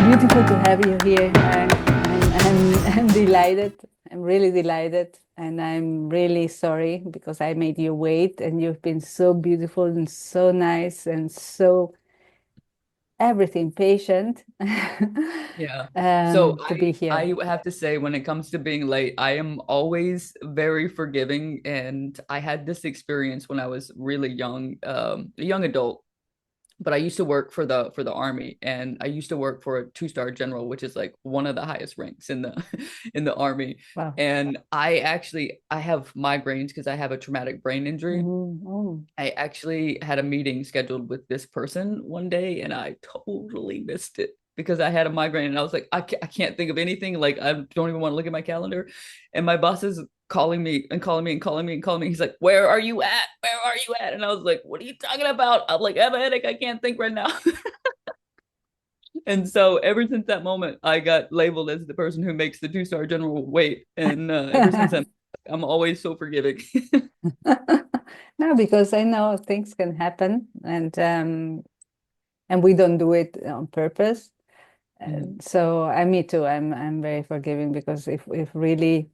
beautiful to have you here. I'm delighted. I'm really delighted. And I'm really sorry because I made you wait, and you've been so beautiful and so nice and so everything patient Yeah. So to be here. I have to say, when it comes to being late, I am always very forgiving. And I had this experience when I was really young, a young adult. But I used to work for the army, and I used to work for a two-star general, which is like one of the highest ranks in the in the army. Wow. And I have migraines because I have a traumatic brain injury. Oh. I actually had a meeting scheduled with this person one day, and I totally missed it because I had a migraine, and I was like, I can't think of anything. Like, I don't even want to look at my calendar. And my boss is calling me and calling me and calling me and calling me. He's like, "Where are you at? Where are you at?" And I was like, "What are you talking about?" I'm like, "I have a headache. I can't think right now." And so ever since that moment, I got labeled as the person who makes the two-star general wait. And ever since then, I'm always so forgiving. No, because I know things can happen, and we don't do it on purpose. Mhm. So me too. I'm very forgiving because if really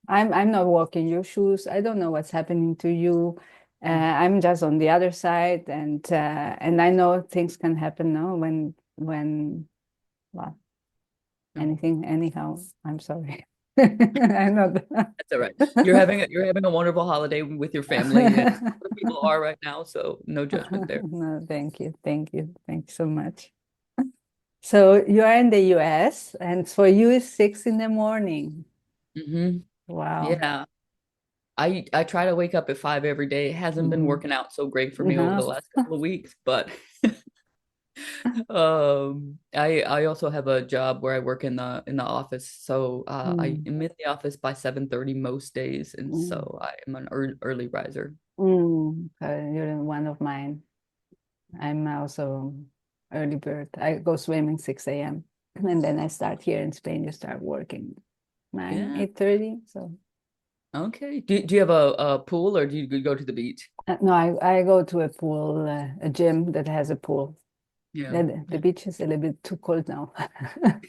I'm not walking your shoes. I don't know what's happening to you. I'm just on the other side, and I know things can happen now when well No, anything anyhow. I'm sorry. I'm not. that's all right. You're having a wonderful holiday with your family, and other people are right now, so no judgment there. No, thank you, thank you so much. So you are in the US, and for you it's 6 in the morning. Hmm. Wow. Yeah. I try to wake up at 5 every day. It hasn't been Mm. working out so great for me over Uh-huh. the last couple of weeks, but I also have a job where I work in the office. So I Mm. am in the office by 7:30 most days, and Mm. so I am an early riser. You're one of mine. I'm also early bird. I go swimming 6 a.m. and then I start here in Spain. You start working 9, Yeah. 8:30. So Okay. Do you have a pool, or do you go to the beach? no, I go to a pool, a gym that has a pool. Yeah. The beach is a little bit too cold now. I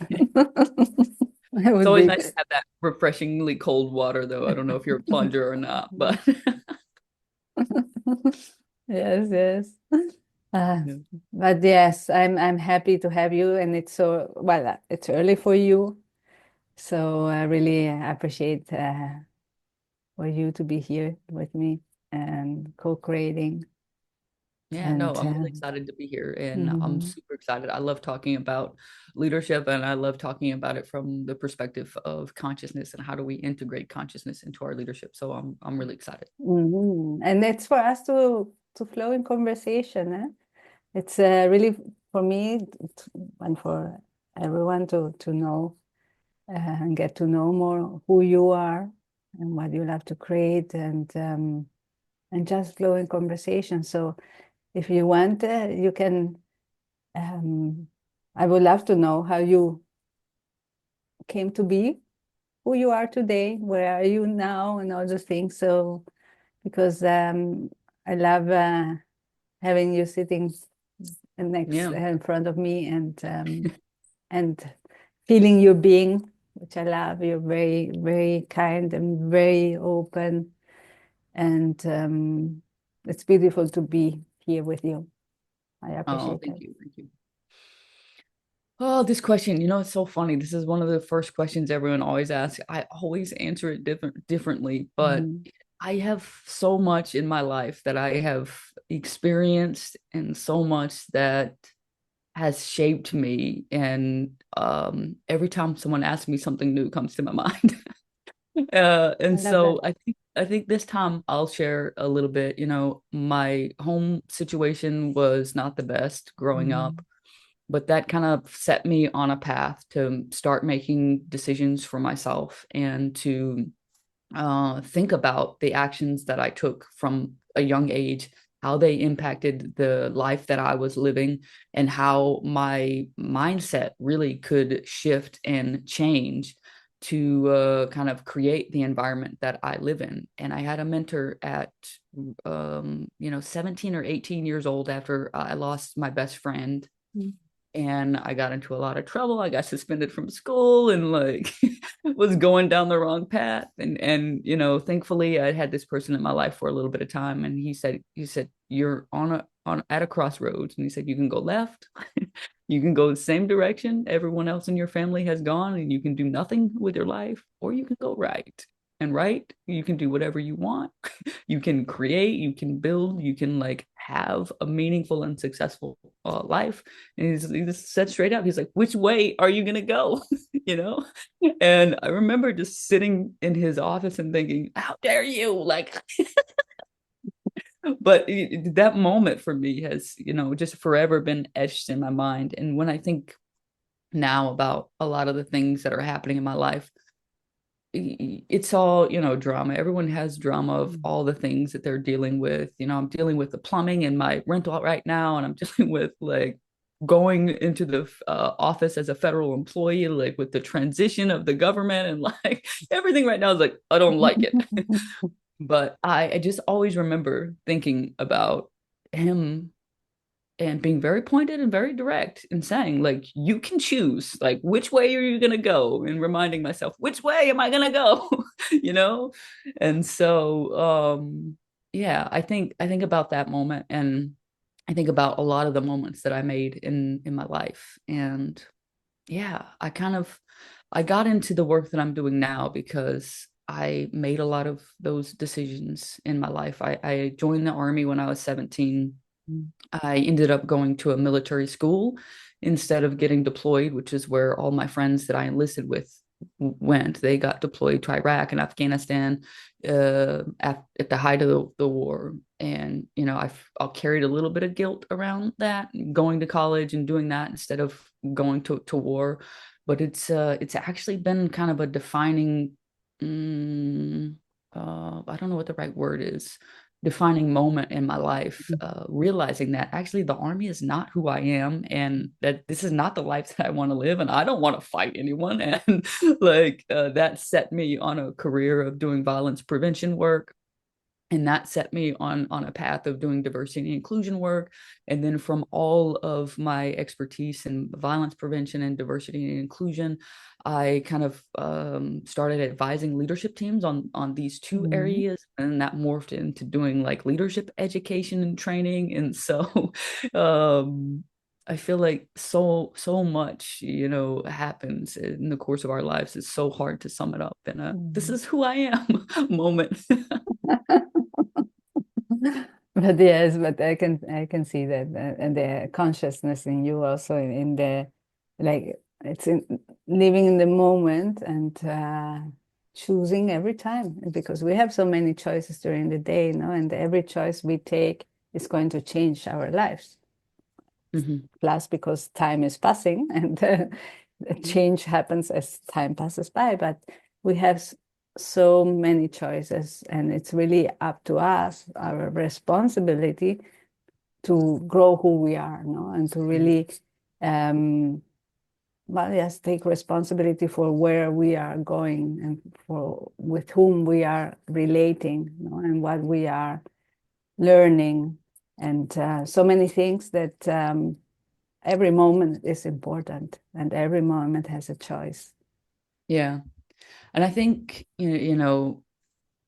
It's would always be. nice to have that refreshingly cold water, though. I don't know if you're a plunger or not, but Yes, yes. Uh, yeah. but yes, I'm happy to have you, and it's so well. It's early for you, so I really appreciate for you to be here with me and co-creating. Yeah, no, And I'm really excited to be here, and I'm mhm. super excited. I love talking about leadership, and I love talking about it from the perspective of consciousness and how do we integrate consciousness into our leadership. So I'm really excited. And it's for us to flow in conversation. It's really for me and for everyone to know and get to know more who you are and what you love to create, and just flow in conversation. So if you want, you can. Um, I would love to know how you came to be who you are today. Where are you now, and all those things. So because I love having you sitting next Yeah. in front of me, and feeling your being, which I love. You're very, very kind and very open, and it's beautiful to be here with you. I Oh, appreciate thank it. you. Thank you. Oh, this question, it's so funny. This is one of the first questions everyone always asks. I always answer it differently, but Mhm. I have so much in my life that I have experienced, and so much that has shaped me. And every time someone asks me, something new comes to my mind. I And love that. so I think this time I'll share a little bit. My home situation was not the best growing up, Mhm. but that kind of set me on a path to start making decisions for myself, and to think about the actions that I took from a young age, how they impacted the life that I was living, and how my mindset really could shift and change to kind of create the environment that I live in. And I had a mentor at 17 or 18 years old, after I lost my best friend. and I got into a lot of trouble. I got suspended from school and like was going down the wrong path. And thankfully I had this person in my life for a little bit of time. And he said, you're on at a crossroads. And he said, you can go left, you can go the same direction everyone else in your family has gone, and you can do nothing with your life, or you can go right. And right, you can do whatever you want. You can create, you can build, you can like have a meaningful and successful life. And he just said straight up, he's like, which way are you gonna go? you know and I remember just sitting in his office and thinking, how dare you, like. But that moment for me has just forever been etched in my mind. And when I think now about a lot of the things that are happening in my life, it's all drama. Everyone has drama of all the things that they're dealing with. I'm dealing with the plumbing in my rental right now, and I'm dealing with like going into the office as a federal employee, like with the transition of the government, and like everything right now is like, I don't like it. But I just always remember thinking about him and being very pointed and very direct and saying, like, you can choose, like, which way are you going to go? And reminding myself, which way am I going to go? you know? And so, yeah, I think about that moment, and I think about a lot of the moments that I made in my life. And yeah, I got into the work that I'm doing now because I made a lot of those decisions in my life. I joined the army when I was 17. I ended up going to a military school instead of getting deployed, which is where all my friends that I enlisted with went. They got deployed to Iraq and Afghanistan at the height of the war. And, I'll carried a little bit of guilt around that, going to college and doing that instead of going to war. But it's actually been kind of a defining, I don't know what the right word is, defining moment in my life, realizing that actually the army is not who I am, and that this is not the life that I want to live, and I don't want to fight anyone. And like that set me on a career of doing violence prevention work, and that set me on a path of doing diversity and inclusion work. And then from all of my expertise in violence prevention and diversity and inclusion, I kind of started advising leadership teams on these two areas, and that morphed into doing like leadership education and training. And so I feel like so much happens in the course of our lives. It's so hard to sum it up in a this is who I am moment. But yes, but I can see that, and the consciousness in you also in the, like, it's in living in the moment and choosing every time, because we have so many choices during the day, and every choice we take is going to change our lives. Plus, because time is passing and change happens as time passes by, but we have so many choices, and it's really up to us, our responsibility, to grow who we are, and to really well, yes, take responsibility for where we are going, and for with whom we are relating, and what we are learning, and so many things that every moment is important, and every moment has a choice. Yeah. And I think,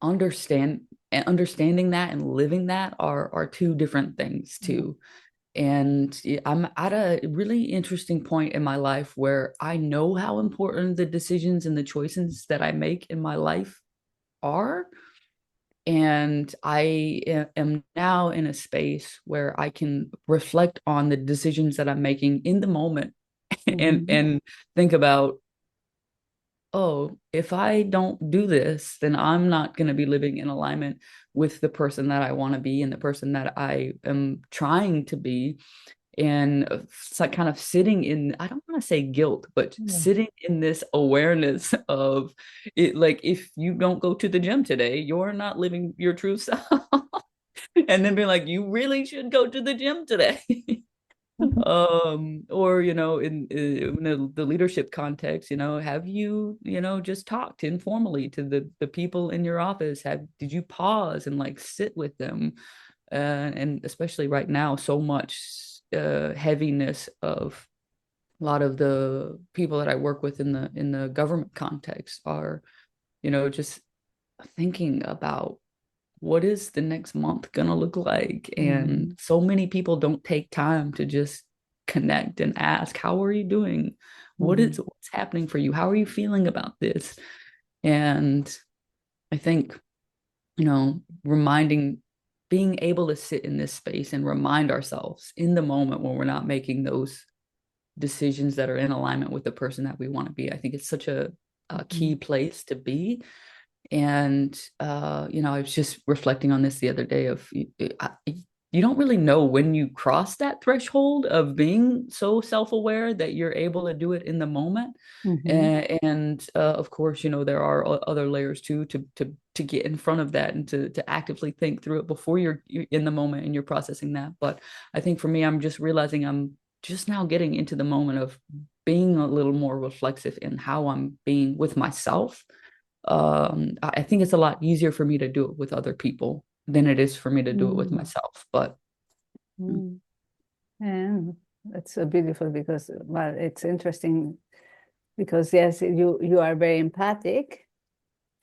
understanding that and living that are two different things too. And I'm at a really interesting point in my life where I know how important the decisions and the choices that I make in my life are. And I am now in a space where I can reflect on the decisions that I'm making in the moment and think about, oh, if I don't do this, then I'm not going to be living in alignment with the person that I want to be and the person that I am trying to be. And it's like kind of sitting in, I don't want to say guilt, but sitting in this awareness of it. Like, if you don't go to the gym today, you're not living your true self. And then being like, you really should go to the gym today. Or in the leadership context, have you just talked informally to the people in your office? Did you pause and like sit with them? And especially right now, so much heaviness of A lot of the people that I work with in the government context are, you know, just thinking about what is the next month gonna look like. And Mhm. so many people don't take time to just connect and ask, how are you doing? Mhm. What's happening for you? How are you feeling about this? And I think, you know, being able to sit in this space and remind ourselves in the moment when we're not making those decisions that are in alignment with the person that we want to be. I think it's such a key Mhm. place to be. And you know, I was just reflecting on this the other day of you don't really know when you cross that threshold of being so self-aware that you're able to do it in the moment. Mhm. And of course, you know, there are other layers too to get in front of that and to actively think through it before you're in the moment and you're processing that. But I think for me, I'm just realizing I'm just now getting into the moment of being a little more reflexive in how I'm being with myself. I think it's a lot easier for me to do it with other people than it is for me to do it with Mhm. myself. But Mhm. And that's so beautiful because, well, it's interesting because yes, you are very empathic,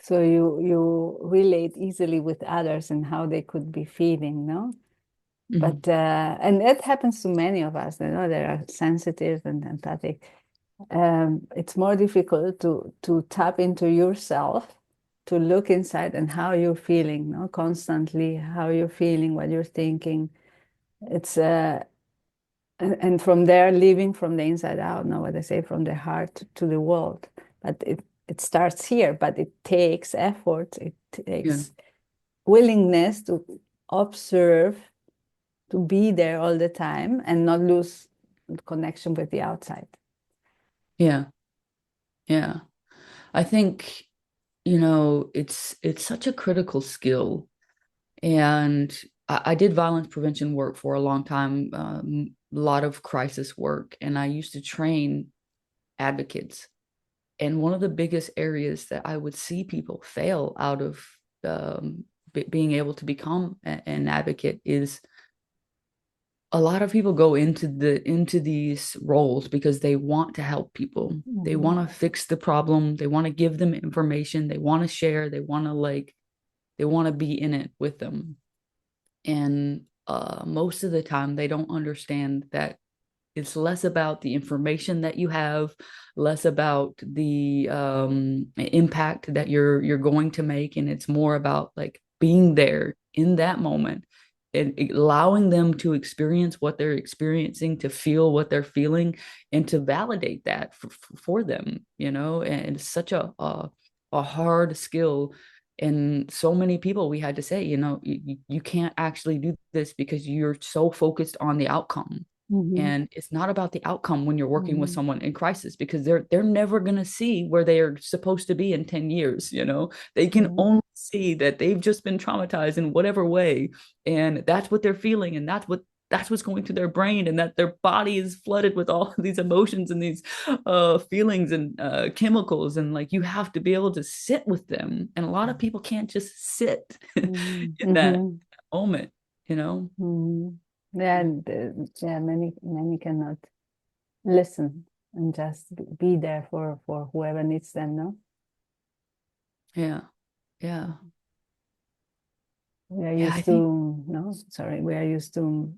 so you relate easily with others and how they could be feeling, no? mhm, But and it happens to many of us, you know, they are sensitive and empathic. It's more difficult to tap into yourself, to look inside and how you're feeling, no? Constantly, how you're feeling, what you're thinking. It's and from there, living from the inside out, know what I say, from the heart to the world. But it starts here, but it takes effort. It yeah, takes willingness to observe, to be there all the time and not lose connection with the outside. yeah, yeah. I think, you know, it's such a critical skill. And I did violence prevention work for a long time, a lot of crisis work, and I used to train advocates. And one of the biggest areas that I would see people fail out of being able to become an advocate is a lot of people go into these roles because they want to help people. They Mm-hmm. want to fix the problem. They want to give them information. They want to share. They want to be in it with them. And most of the time, they don't understand that it's less about the information that you have, less about the impact that you're going to make, and it's more about like being there in that moment and allowing them to experience what they're experiencing, to feel what they're feeling, and to validate that for them. You know, and it's such a hard skill. And so many people we had to say, you know, you can't actually do this because you're so focused on the outcome. Mm-hmm. And it's not about the outcome when you're working with Mm-hmm. someone in crisis, because they're never going to see where they are supposed to be in 10 years. You know, they can Yeah. only see that they've just been traumatized in whatever way, and that's what they're feeling, and that's what's going through their brain, and that their body is flooded with all of these emotions and these feelings and chemicals. And like, you have to be able to sit with them, and a lot of people can't just sit in Mm-hmm. that Mm-hmm. moment, you know. Mm-hmm. Yeah, yeah, many cannot listen and just be there for whoever needs them, no? Yeah, yeah, We are yeah, I used think. to, no, sorry, we are used to,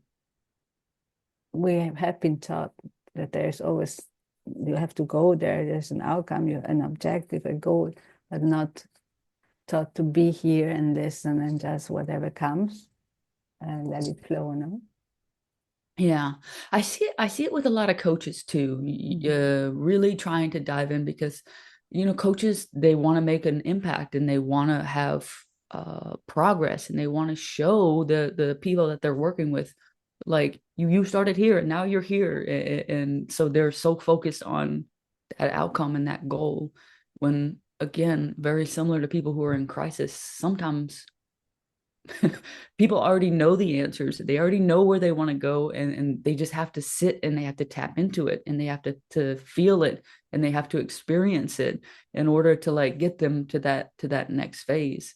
we have been taught that there's always, you have to go there, there's an outcome, you an objective, a goal, but not taught to be here and listen and just whatever comes and let it flow, no? Yeah, I see it with a lot of coaches too. Mm-hmm. Really trying to dive in because, you know, coaches, they want to make an impact and they want to have progress, and they want to show the people that they're working with, like, you started here and now you're here, and so they're so focused on that outcome and that goal. When again, very similar to people who are in crisis, sometimes people already know the answers. They already know where they want to go, and they just have to sit and they have to tap into it, and they have to feel it, and they have to experience it in order to like get them to that next phase.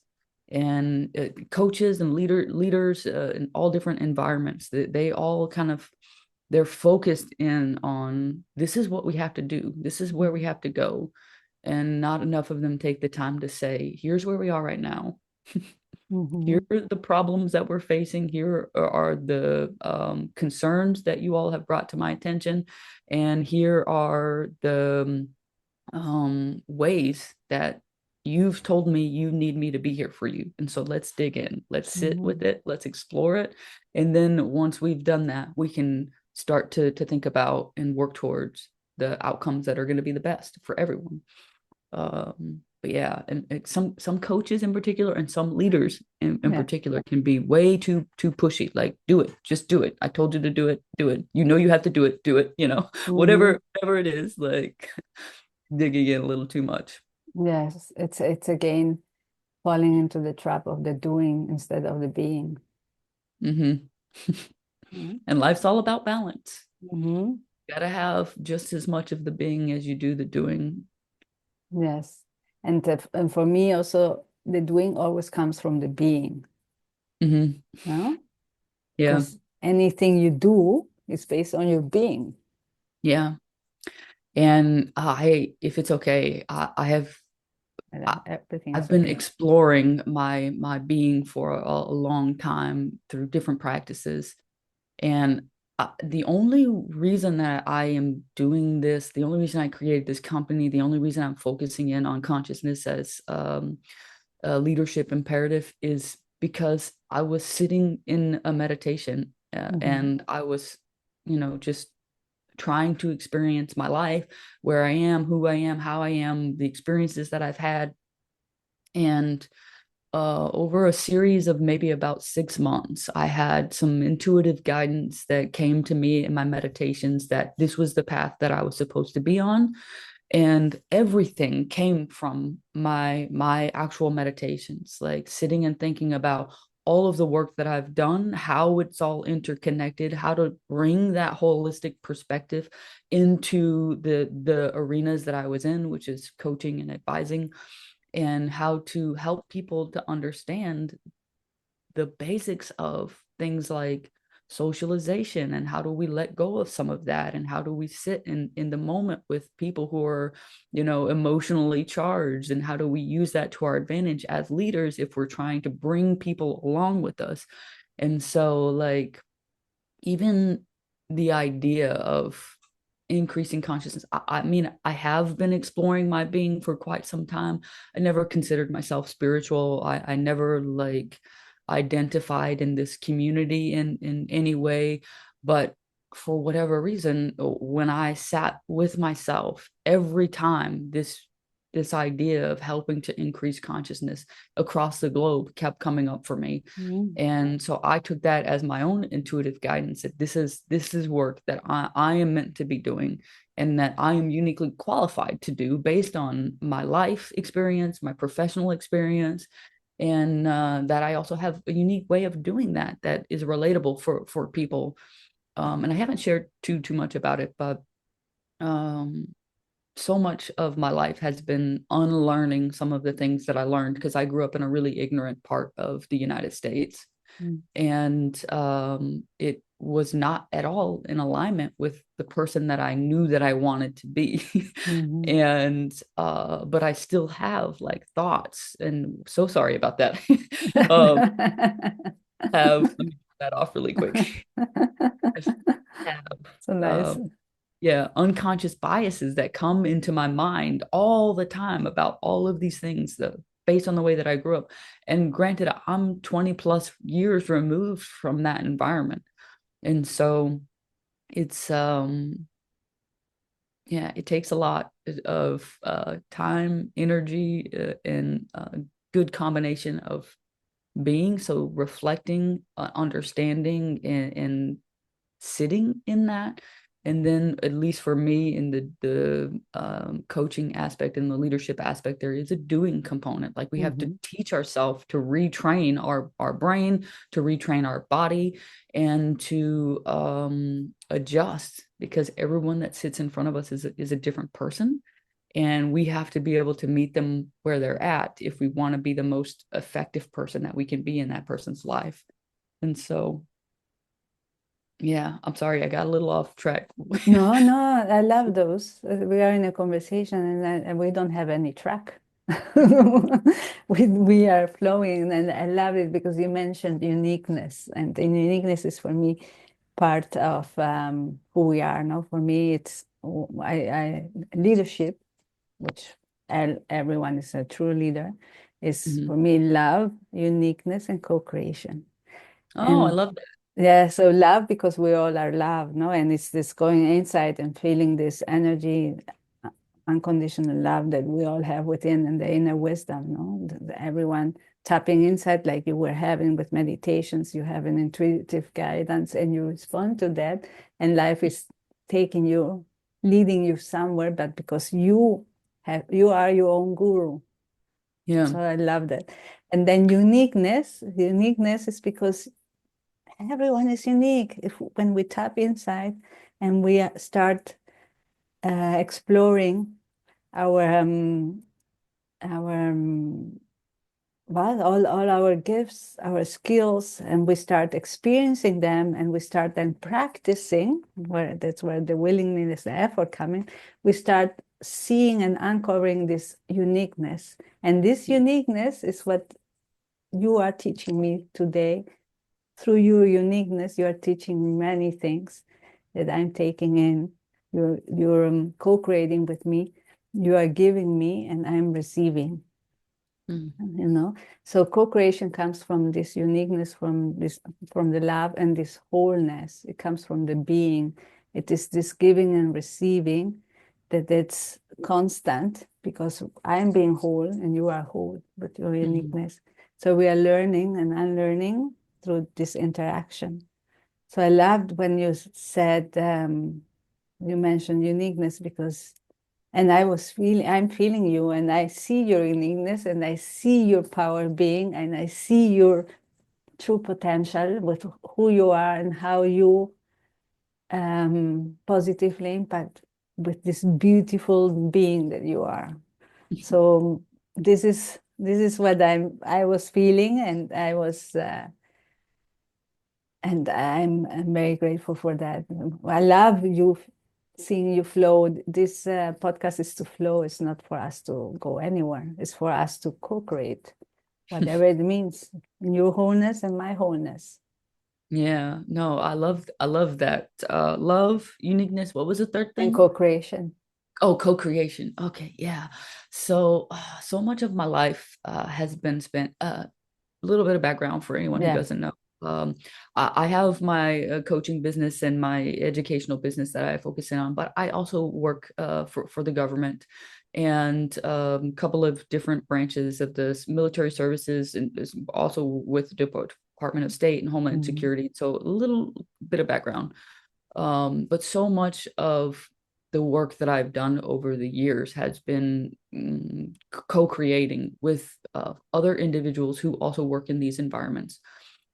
And coaches and leaders in all different environments, they all kind of they're focused in on, this is what we have to do, this is where we have to go, and not enough of them take the time to say, here's where we are right now. Here Mm-hmm. are the problems that we're facing. Here are the concerns that you all have brought to my attention. And here are the ways that you've told me you need me to be here for you. And so let's dig in, let's sit Mm-hmm. with it, let's explore it. And then once we've done that, we can start to think about and work towards the outcomes that are going to be the best for everyone. But yeah, and some coaches in particular and some leaders in Yeah. particular can be way too pushy. Like, do it, just do it. I told you to do it, do it. You know you have to do it, you know, Mm-hmm. whatever it is, like digging in a little too much. Yes, it's again falling into the trap of the doing instead of the being. Hmm. And life's all about balance. Mm-hmm. You gotta have just as much of the being as you do the doing. Yes. And for me also, the doing always comes from the being, Hmm. no? Yeah, Because anything you do is based on your being. yeah. And if it's okay, I have And I, everything is I've been okay. exploring my being for a long time through different practices. And the only reason that I am doing this, the only reason I created this company, the only reason I'm focusing in on consciousness as a leadership imperative is because I was sitting in a meditation, Mm-hmm. and I was, just trying to experience my life, where I am, who I am, how I am, the experiences that I've had. And over a series of maybe about 6 months, I had some intuitive guidance that came to me in my meditations that this was the path that I was supposed to be on. And everything came from my actual meditations, like sitting and thinking about all of the work that I've done, how it's all interconnected, how to bring that holistic perspective into the arenas that I was in, which is coaching and advising, and how to help people to understand the basics of things like socialization, and how do we let go of some of that, and how do we sit in the moment with people who are, emotionally charged, and how do we use that to our advantage as leaders if we're trying to bring people along with us. And so, like, even the idea of increasing consciousness, I mean, I have been exploring my being for quite some time. I never considered myself spiritual. I never like identified in this community in any way. But for whatever reason, when I sat with myself, every time this idea of helping to increase consciousness across the globe kept coming up for me. Mm-hmm. And so I took that as my own intuitive guidance, that this is work that I am meant to be doing, and that I am uniquely qualified to do based on my life experience, my professional experience, and that I also have a unique way of doing that that is relatable for people. And I haven't shared too much about it, but um, so much of my life has been unlearning some of the things that I learned, because I grew up in a really ignorant part of the United States, and it was not at all in alignment with the person that I knew that I wanted to be. Mm-hmm. And but I still have like thoughts, and so sorry about that. um have let me get that off really quick. I still have So nice. uh, yeah, unconscious biases that come into my mind all the time about all of these things, that based on the way that I grew up. And granted, I'm 20 plus years removed from that environment. And so it's yeah, it takes a lot of time, energy, and good combination of being, so reflecting, understanding, and sitting in that. And then, at least for me, in the coaching aspect and the leadership aspect, there is a doing component. Like, we have to Mm-hmm. teach ourselves to retrain our brain, to retrain our body, and to adjust, because everyone that sits in front of us is a different person, and we have to be able to meet them where they're at if we want to be the most effective person that we can be in that person's life. And so Yeah, I'm sorry, I got a little off track. No, no, I love those. We are in a conversation and we don't have any track. We are flowing, and I love it because you mentioned uniqueness, and the uniqueness is for me part of who we are. No, for me, it's leadership, which everyone is a true leader, is Mhm. for me love, uniqueness, and co-creation. Oh, I And love that. yeah, so love because we all are love, no? And it's this going inside and feeling this energy, uh, unconditional love that we all have within, and the inner wisdom, no? Everyone tapping inside, like you were having with meditations, you have an intuitive guidance and you respond to that, and life is taking you, leading you somewhere, but because you are your own guru. Yeah. So I love that. And then uniqueness is because everyone is unique. If when we tap inside and we start exploring our our well, all our gifts, our skills, and we start experiencing them, and we start then practicing, where that's where the willingness, the effort coming, we start seeing and uncovering this uniqueness. And this uniqueness is what you are teaching me today. Through your uniqueness, you are teaching me many things that I'm taking in. You're co-creating with me. You are giving me, and I'm receiving. Mm. You know, so co-creation comes from this uniqueness, from the love and this wholeness. It comes from the being. It is this giving and receiving that it's constant because I'm being whole and you are whole with your Mhm. uniqueness. So we are learning and unlearning through this interaction. So I loved when you said, you mentioned uniqueness because, and I'm feeling you, and I see your uniqueness, and I see your power being, and I see your true potential with who you are and how you positively impact with this beautiful being that you are. So this is what I was feeling, and I'm very grateful for that. I love you seeing you flow. This podcast is to flow. It's not for us to go anywhere. It's for us to co-create, whatever it means. Your wholeness and my wholeness. Yeah, no, I love that. Love, uniqueness. What was the third And thing? co-creation. Oh, co-creation. Okay, yeah. So, so much of my life has been spent. A little bit of background for anyone who Yeah. doesn't know. Um, I have my coaching business and my educational business that I focus in on, but I also work for the government and a couple of different branches of the military services, and also with the Department of State and Homeland Mhm. Security. So a little bit of background. But so much of the work that I've done over the years has been co-creating with other individuals who also work in these environments.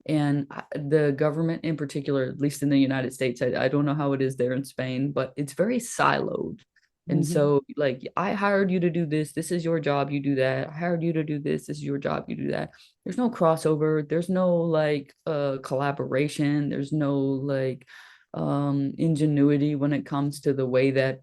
And the government in particular, at least in the United States, I don't know how it is there in Spain, but it's very siloed. And Mhm. so, like, I hired you to do this. This is your job. You do that. I hired you to do this. This is your job. You do that. There's no crossover. There's no like collaboration. There's no like ingenuity when it comes to the way that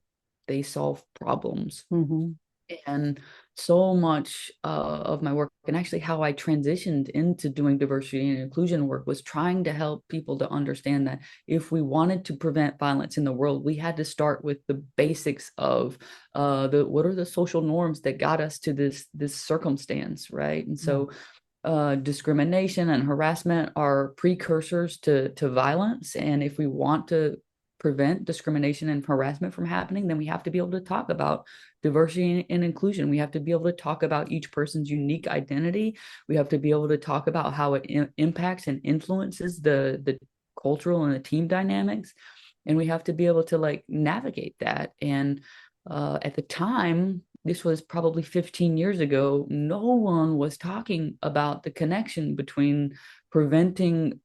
they solve problems. Mhm. And so much of my work, and actually how I transitioned into doing diversity and inclusion work, was trying to help people to understand that if we wanted to prevent violence in the world, we had to start with the basics of the what are the social norms that got us to this circumstance, right? And Yeah. so discrimination and harassment are precursors to violence. And if we want to prevent discrimination and harassment from happening, then we have to be able to talk about diversity and inclusion. We have to be able to talk about each person's unique identity. We have to be able to talk about how it impacts and influences the cultural and the team dynamics. And we have to be able to like navigate that. And at the time, this was probably 15 years ago, no one was talking about the connection between preventing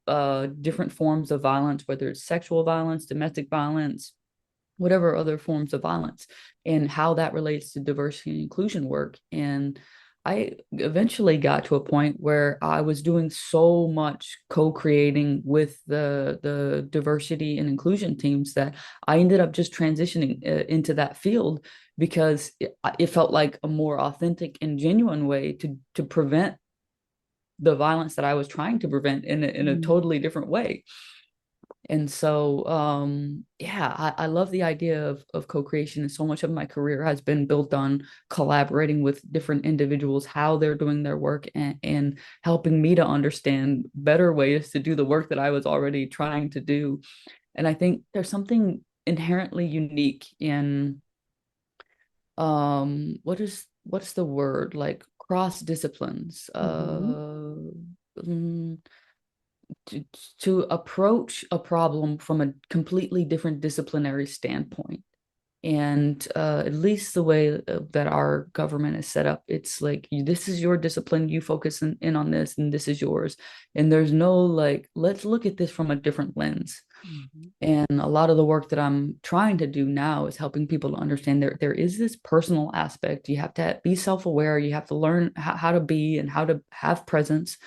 different forms of violence, whether it's sexual violence, domestic violence, whatever other forms of violence, and how that relates to diversity and inclusion work. And I eventually got to a point where I was doing so much co-creating with the diversity and inclusion teams that I ended up just transitioning into that field because it felt like a more authentic and genuine way to prevent the violence that I was trying to prevent in a Mm. totally different way. And so, yeah, I love the idea of co-creation. And so much of my career has been built on collaborating with different individuals, how they're doing their work, and helping me to understand better ways to do the work that I was already trying to do. And I think there's something inherently unique in what's the word, like cross disciplines, Mm-hmm. mm, to, to approach a problem from a completely different disciplinary standpoint. And at least the way that our government is set up, it's like, this is your discipline, you focus in on this, and this is yours. And there's no like, let's look at this from a different lens. Mm-hmm. And a lot of the work that I'm trying to do now is helping people to understand there is this personal aspect. You have to be self-aware. You have to learn how to be and how to have presence.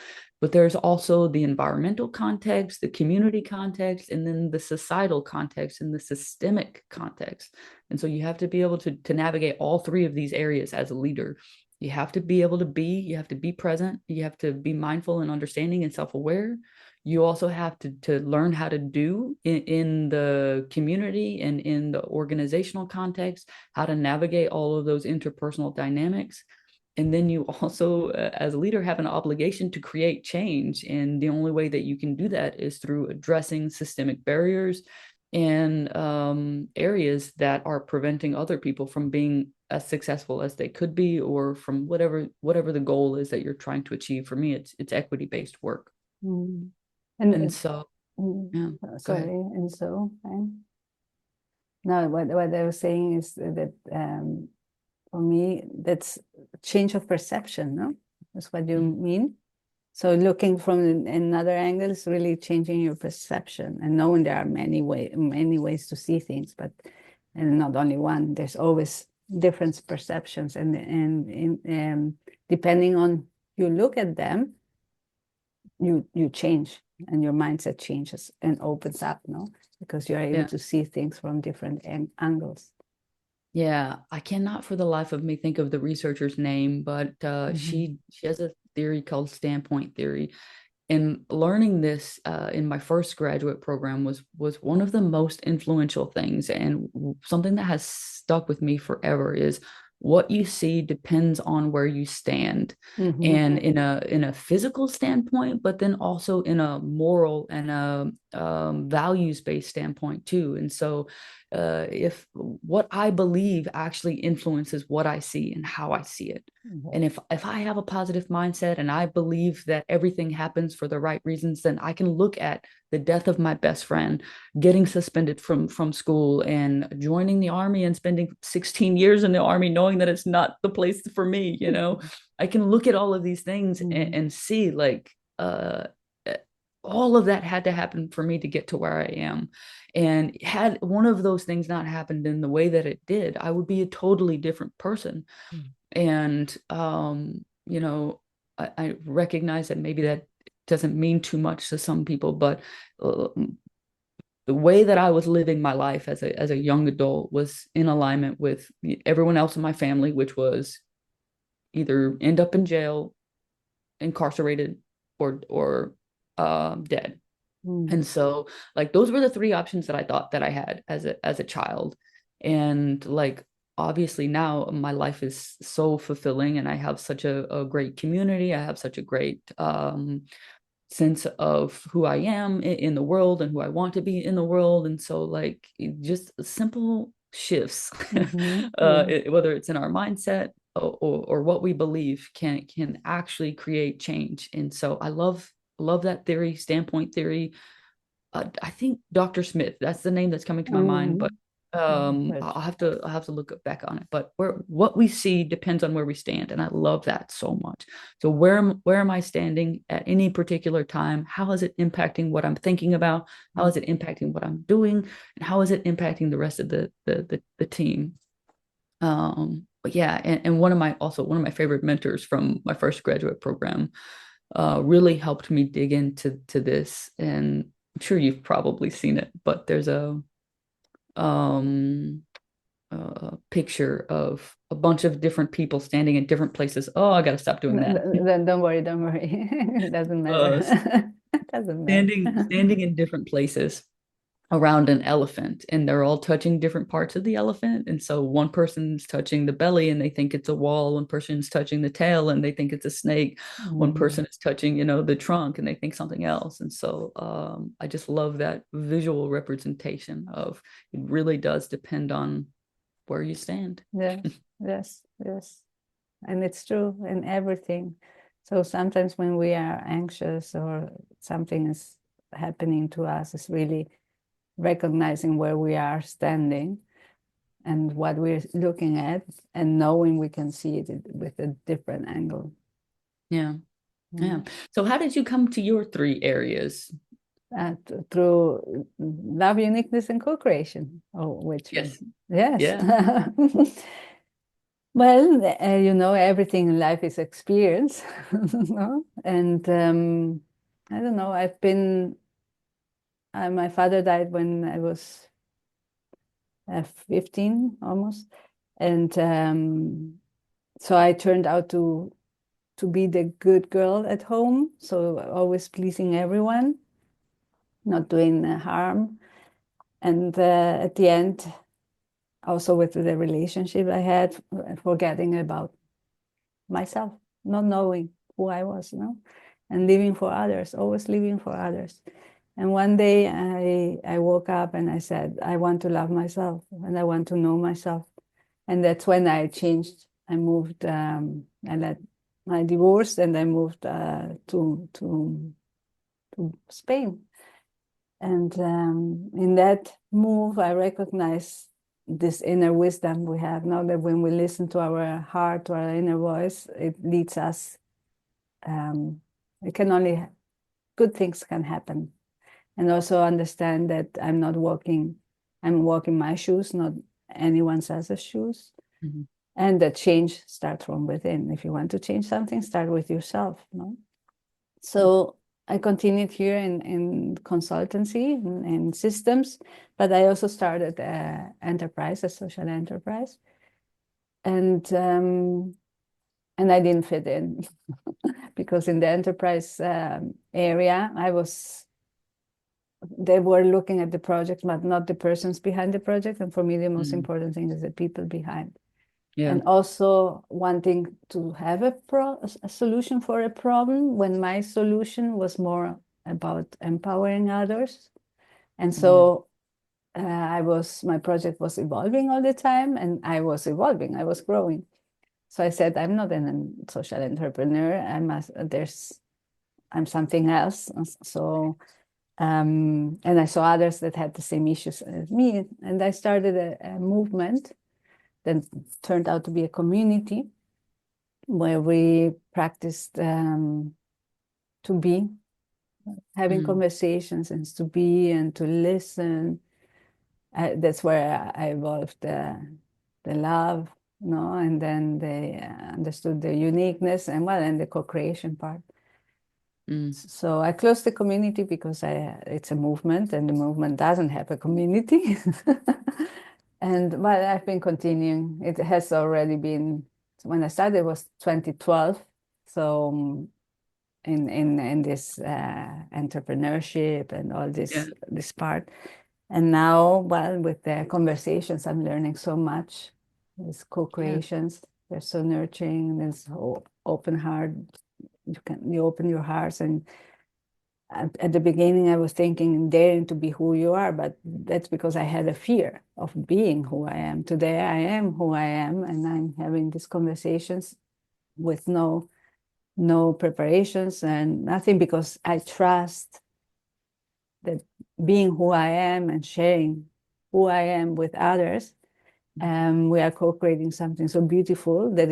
But there's also the environmental context, the community context, and then the societal context and the systemic context. And so you have to be able to navigate all three of these areas as a leader. You have to be able to be, you have to be present, you have to be mindful and understanding and self-aware. You also have to learn how to do in the community and in the organizational context, how to navigate all of those interpersonal dynamics. And then you also, as a leader, have an obligation to create change. And the only way that you can do that is through addressing systemic barriers and areas that are preventing other people from being as successful as they could be, or from whatever the goal is that you're trying to achieve. For me, it's equity-based work. Mm. And And so, mm, yeah, go sorry, ahead. and so no, what I was saying is that for me, that's change of perception, no? That's what you Mm. mean. So looking from another angle is really changing your perception and knowing there are many ways to see things, but and not only one. There's always different perceptions, and depending on you look at them, you change, and your mindset changes and opens up, no? Because you're able Yeah. to see things from different angles. Yeah. I cannot for the life of me think of the researcher's name, but Mm-hmm. she has a theory called standpoint theory. And learning this in my first graduate program was one of the most influential things, and something that has stuck with me forever is what you see depends on where you stand, Mm-hmm. and in a physical standpoint, but then also in a moral and a values based standpoint too. And so if what I believe actually influences what I see and how I see it. Mm-hmm. And if I have a positive mindset and I believe that everything happens for the right reasons, then I can look at the death of my best friend, getting suspended from school, and joining the army and spending 16 years in the army, knowing that it's not the place for me. I can look at all of these things and see like all of that had to happen for me to get to where I am. And had one of those things not happened in the way that it did, I would be a totally different person. Mm-hmm. And I recognize that maybe that doesn't mean too much to some people, but uh, the way that I was living my life as a young adult was in alignment with everyone else in my family, which was either end up in jail, incarcerated, or dead. Mm-hmm. And so like those were the three options that I thought that I had as a child. And like obviously now my life is so fulfilling, and I have such a great community. I have such a great sense of who I am in the world and who I want to be in the world. And so like just simple shifts, Mm-hmm. Yeah. whether it's in our mindset or what we believe can actually create change. And so I love that theory, standpoint theory. I think Dr. Smith, that's the name that's coming to my mind, but But I'll have to look back on it. But what we see depends on where we stand, and I love that so much. So where am I standing at any particular time? How is it impacting what I'm thinking about? How is it impacting what I'm doing? And how is it impacting the rest of the team? yeah, and one of my favorite mentors from my first graduate program really helped me dig into this. And I'm sure you've probably seen it, but there's um picture of a bunch of different people standing in different places. Oh, I gotta stop doing that. Then don't worry, don't worry. It doesn't matter. Uh, It doesn't matter. standing in different places around an elephant, and they're all touching different parts of the elephant. And so one person's touching the belly and they think it's a wall, one person's touching the tail and they think it's a snake, one Mm. person is touching, you know, the trunk and they think something else. And so I just love that visual representation of it really does depend on where you stand. Yes, yes, yes. And it's true in everything. So sometimes when we are anxious or something is happening to us, it's really recognizing where we are standing and what we're looking at, and knowing we can see it with a different angle. Yeah. Yeah. Mm. So how did you come to your three areas? Through love, uniqueness, and co-creation. Oh, which Yes. one? Yes. Yeah. Well, everything in life is experience, no? And I don't know. My father died when I was 15 almost, and so I turned out to be the good girl at home, so always pleasing everyone, not doing harm. And at the end, also with the relationship I had, forgetting about myself, not knowing who I was, and living for others, always living for others. And one day I woke up and I said, I want to love myself and I want to know myself. And that's when I changed. I moved, I divorced and I moved to Spain. And in that move, I recognize this inner wisdom we have now, that when we listen to our heart, to our inner voice, it leads us. It can only good things can happen, and also understand that I'm walking my shoes, not anyone else's shoes, Mhm. and that change starts from within. If you want to change something, start with yourself. No? So I continued here in consultancy and systems, but I also started a social enterprise, and I didn't fit in because in the enterprise area, they were looking at the project, but not the persons behind the project. And for me, the most Mm. important thing is the people behind. Yeah. And also wanting to have a solution for a problem, when my solution was more about empowering others. And Yeah. so my project was evolving all the time, and I was evolving, I was growing. So I said, I'm not a social entrepreneur. I'm something else. So, and I saw others that had the same issues as me. And I started a movement that turned out to be a community where we practiced to be, having Mm. conversations and to be and to listen. That's where I evolved the love, and then they understood the uniqueness and the co-creation part. Mm. So I closed the community because it's a movement, and the movement doesn't have a community. And well, I've been continuing. It has already been, when I started, it was 2012. So in this entrepreneurship and all Yeah. this part. And now, well, with the conversations, I'm learning so much. These Yeah. co-creations, they're so nurturing. There's open heart. You open your hearts, and at the beginning, I was thinking daring to be who you are, but that's because I had a fear of being who I am. Today, I am who I am, and I'm having these conversations with no preparations and nothing, because I trust that being who I am and sharing who I am with others, we are co-creating something so beautiful that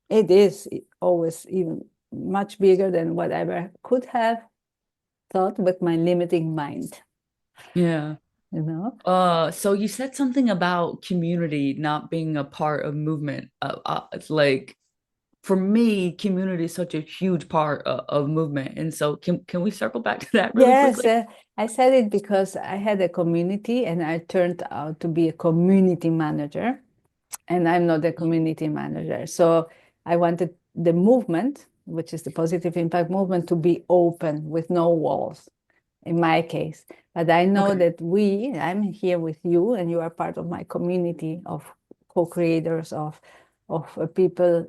it is always even much bigger than whatever could have thought with my limiting mind. Yeah. you know? So you said something about community not being a part of movement. It's like for me, community is such a huge part of movement. And so can we circle back to that really Yes, quickly? I said it because I had a community and I turned out to be a community manager, and I'm not a community manager. So I wanted the movement, which is the positive impact movement, to be open with no walls in my case. But I know Okay. that I'm here with you, and you are part of my community of co-creators, of people,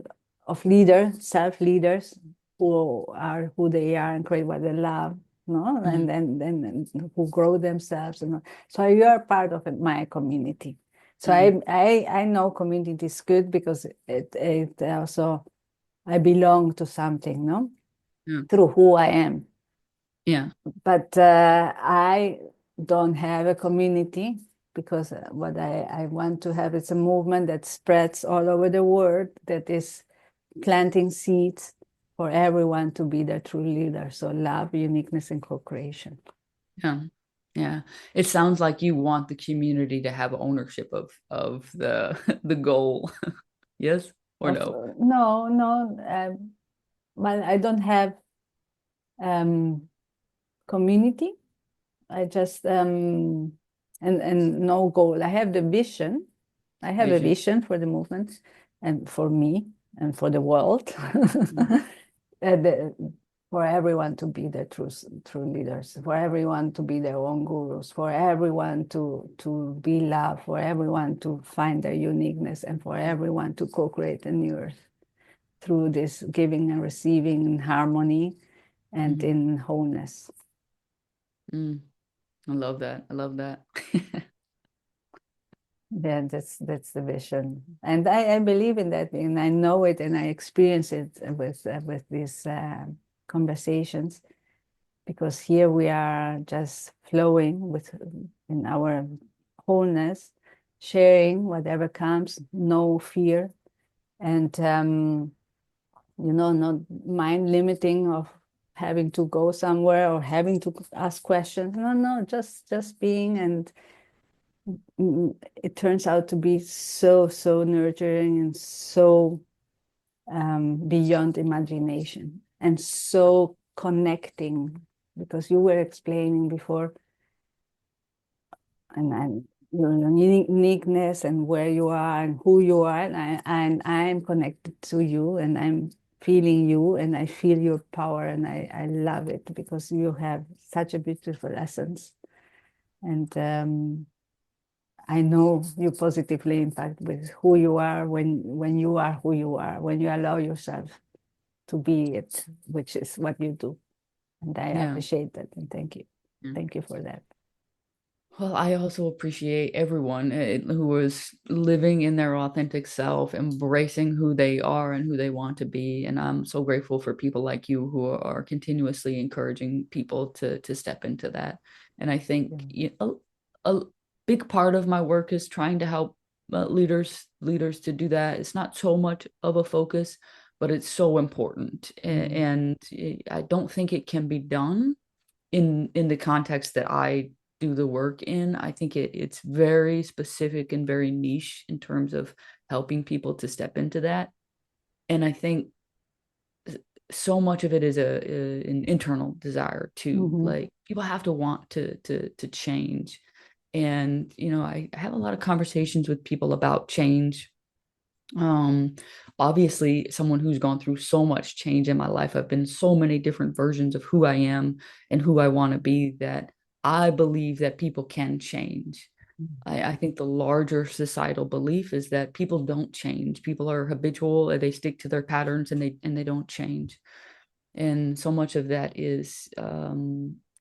of leaders, self-leaders who are who they are and create what they love, no, Mhm. and who grow themselves. And so you are part of my community. So Mhm. I know community is good because it also I belong to something, no, Yeah. through who I am. Yeah. But I don't have a community because what I want to have is a movement that spreads all over the world, that is planting seeds for everyone to be their true leader. So love, uniqueness, and co-creation. Yeah. Yeah. It sounds like you want the community to have ownership of the the goal. Yes or Of no? no, no, well, I don't have community. I just and no goal. I have the vision. I have a Vision. vision for the movement and for me and for the world. Mhm. For everyone to be their true leaders, for everyone to be their own gurus, for everyone to be love, for everyone to find their uniqueness, and for everyone to co-create a new earth through this giving and receiving in harmony and Mhm. in wholeness. Mm. I love that. I love that. Yeah, that's the vision, and I believe in that, and I know it, and I experience it with these conversations, because here we are just flowing with in our wholeness, sharing whatever comes, no fear, and not mind limiting of having to go somewhere or having to ask questions. No, no, just being, and it turns out to be so nurturing and so beyond imagination and so connecting, because you were explaining before, and your uniqueness and where you are and who you are, and I'm connected to you, and I'm feeling you, and I feel your power, and I love it because you have such a beautiful essence, and I know you positively impact with who you are when you are who you are, when you allow yourself to be it, which is what you do. And I Yeah. appreciate that, and thank you. Yeah. Thank you for that. Well, I also appreciate everyone who is living in their authentic self, embracing who they are and who they want to be. And I'm so grateful for people like you who are continuously encouraging people to step into that. And I Yeah. think a big part of my work is trying to help leaders to do that. It's not so much of a focus, but it's so important. Mm. And I don't think it can be done in the context that I do the work in. I think it's very specific and very niche in terms of helping people to step into that. And I think so much of it is an internal desire to, Mhm. like, people have to want to change. And I have a lot of conversations with people about change. um Obviously, someone who's gone through so much change in my life, I've been so many different versions of who I am and who I want to be, that I believe that people can change. I think the larger societal belief is that people don't change. People are habitual, and they stick to their patterns, and they don't change. And so much of that is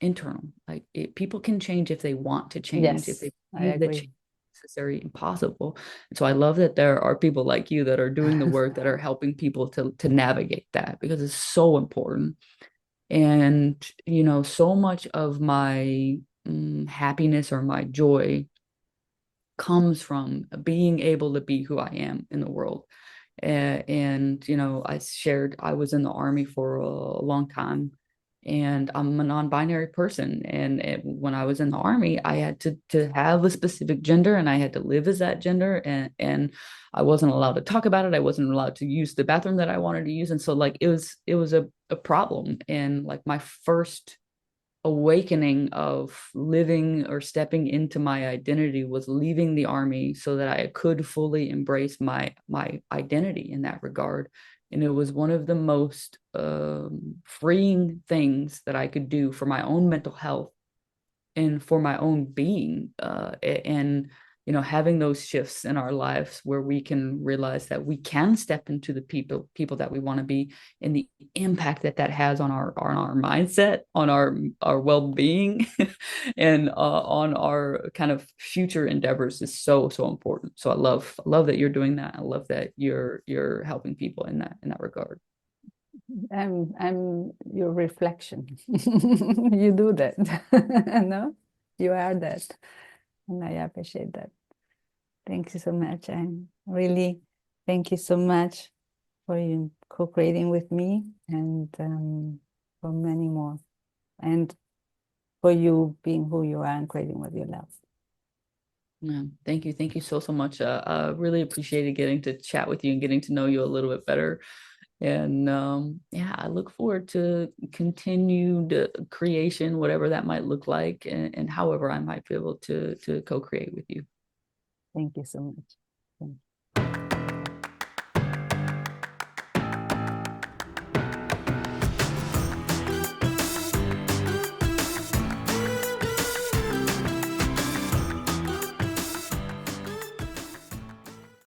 internal. Like, people can change if they want to change, if Yes, they I believe that agree. change is necessary and possible. And so I love that there are people like you that are doing the work, that are helping people to navigate that, because it's so important. And so much of my happiness or my joy comes from being able to be who I am in the world. And I shared I was in the army for a long time, and I'm a non-binary person. And when I was in the army, I had to have a specific gender, and I had to live as that gender, and I wasn't allowed to talk about it. I wasn't allowed to use the bathroom that I wanted to use, and so like it was a problem. And like my first awakening of living or stepping into my identity was leaving the army so that I could fully embrace my identity in that regard. And it was one of the most freeing things that I could do for my own mental health and for my own being, and having those shifts in our lives where we can realize that we can step into the people that we want to be, and the impact that that has on our mindset, on our well-being, and on our kind of future endeavors is so important. So I love that you're doing that. I love that you're helping people in that regard. I'm your reflection. You do that. No, you are that, and I appreciate that. Thank you so much. And really, thank you so much for you co-creating with me, and for many more, and for you being who you are and creating what you love. Yeah, thank you so much. I really appreciated getting to chat with you and getting to know you a little bit better. And yeah, I look forward to continued creation, whatever that might look like, and however I might be able to co-create with you. Thank you so much. Thank you.